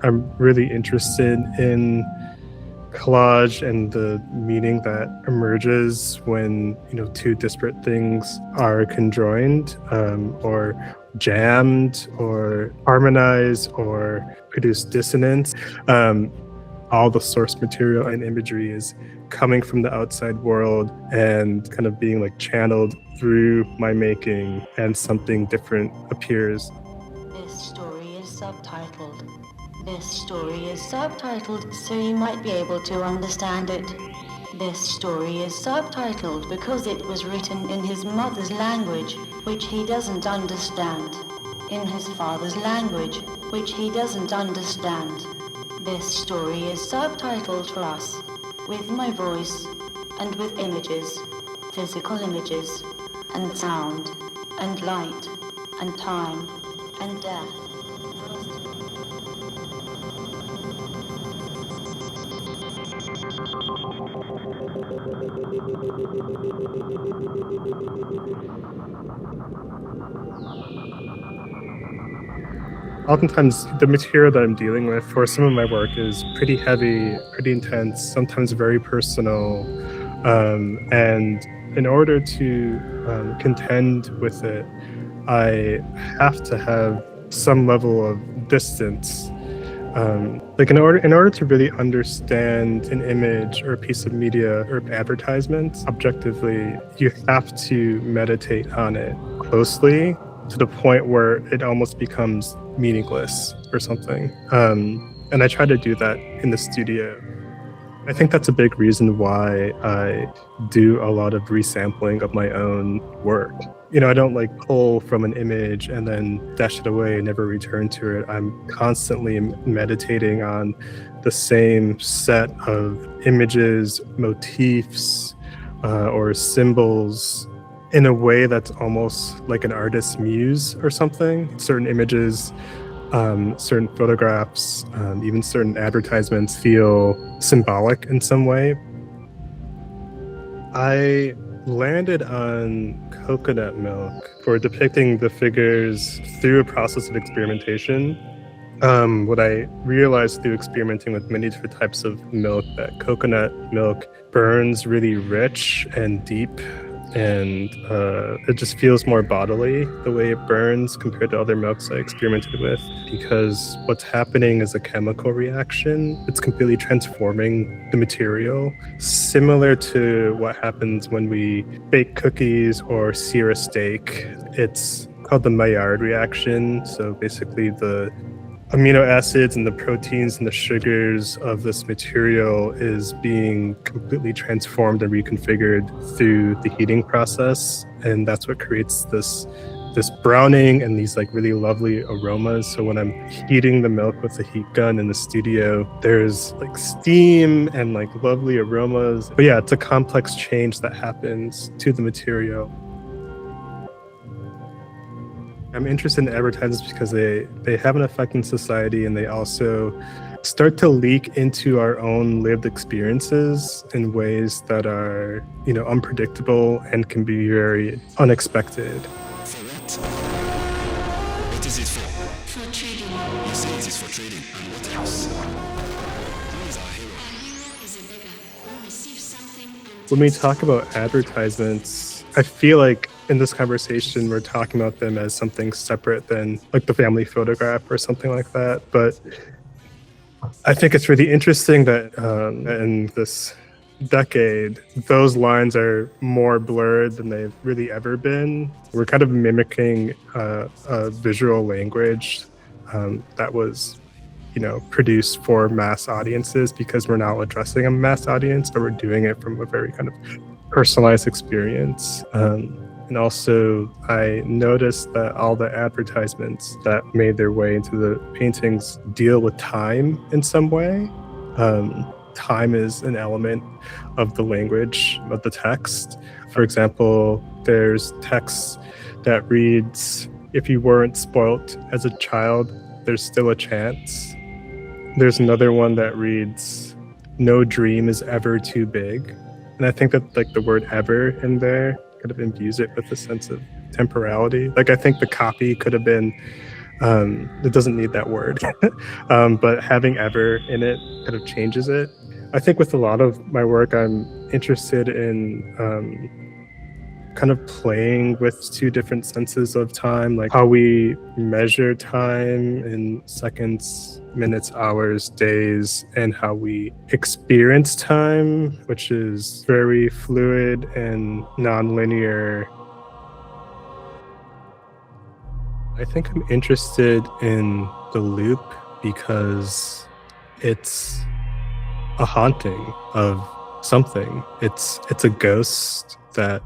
I'm really interested in collage and the meaning that emerges when two disparate things are conjoined, or jammed or harmonized or produce dissonance. All the source material and imagery is coming from the outside world and kind of being like channeled through my making, and something different appears. This story is subtitled. This story is subtitled so you might be able to understand it. This story is subtitled because it was written in his mother's language, which he doesn't understand. In his father's language, which he doesn't understand. This story is subtitled for us, with my voice, and with images, physical images, and sound, and light, and time, and death. Oftentimes, the material that I'm dealing with for some of my work is pretty heavy, pretty intense, sometimes very personal. And in order to contend with it, I have to have some level of distance. In order to really understand an image or a piece of media or advertisement objectively, you have to meditate on it closely to the point where it almost becomes meaningless or something. And I try to do that in the studio. I think that's a big reason why I do a lot of resampling of my own work. I don't pull from an image and then dash it away and never return to it. I'm constantly meditating on the same set of images, motifs, or symbols in a way that's almost like an artist's muse or something. Certain images, certain photographs, even certain advertisements feel symbolic in some way. I landed on coconut milk for depicting the figures through a process of experimentation. What I realized through experimenting with many different types of milk, that coconut milk burns really rich and deep, and it just feels more bodily the way it burns compared to other milks I experimented with, because what's happening is a chemical reaction. It's completely transforming the material, similar to what happens when we bake cookies or sear a steak. It's called the Maillard reaction. So basically the amino acids and the proteins and the sugars of this material is being completely transformed and reconfigured through the heating process, and that's what creates this browning and these really lovely aromas. So when I'm heating the milk with the heat gun in the studio, there's steam and lovely aromas. But yeah, it's a complex change that happens to the material. I'm interested in advertisements because they have an effect in society, and they also start to leak into our own lived experiences in ways that are, unpredictable and can be very unexpected. For what? What is it for? For trading. You say it is for trading, and what else? Who is our hero? Our hero is a beggar who receives something and When we talk about advertisements, I feel like in this conversation, we're talking about them as something separate than the family photograph or something like that. But I think it's really interesting that in this decade, those lines are more blurred than they've really ever been. We're kind of mimicking a visual language that was, produced for mass audiences, because we're now addressing a mass audience, but we're doing it from a very kind of personalized experience. And also, I noticed that all the advertisements that made their way into the paintings deal with time in some way. Time is an element of the language of the text. For example, there's text that reads, "If you weren't spoilt as a child, there's still a chance." There's another one that reads, "No dream is ever too big." And I think that the word "ever" in there kind of imbues it with a sense of temporality. I think the copy could have been It doesn't need that word, but having ever in it kind of changes it. I think with a lot of my work, I'm interested in kind of playing with two different senses of time, like how we measure time in seconds, minutes, hours, days, and how we experience time, which is very fluid and non-linear. I think I'm interested in the loop because it's a haunting of something. It's a ghost that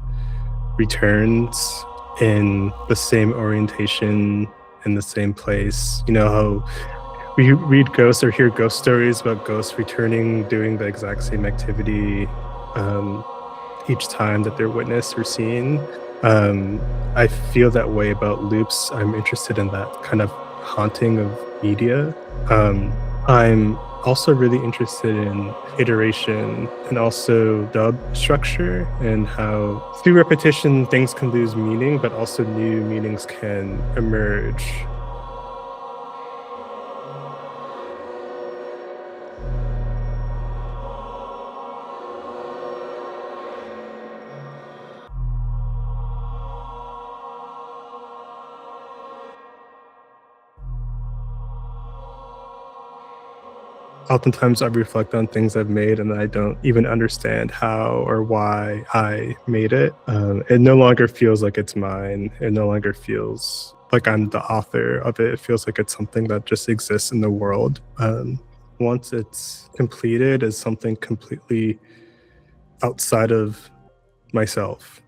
returns in the same orientation, in the same place. You know how we read ghosts or hear ghost stories about ghosts returning, doing the exact same activity each time that they're witnessed or seen. I feel that way about loops. I'm interested in that kind of haunting of media. I'm also really interested in iteration and also dub structure and how through repetition things can lose meaning, but also new meanings can emerge. Oftentimes I reflect on things I've made and I don't even understand how or why I made it. It no longer feels like it's mine. It no longer feels like I'm the author of it. It feels like it's something that just exists in the world. Once it's completed as something completely outside of myself.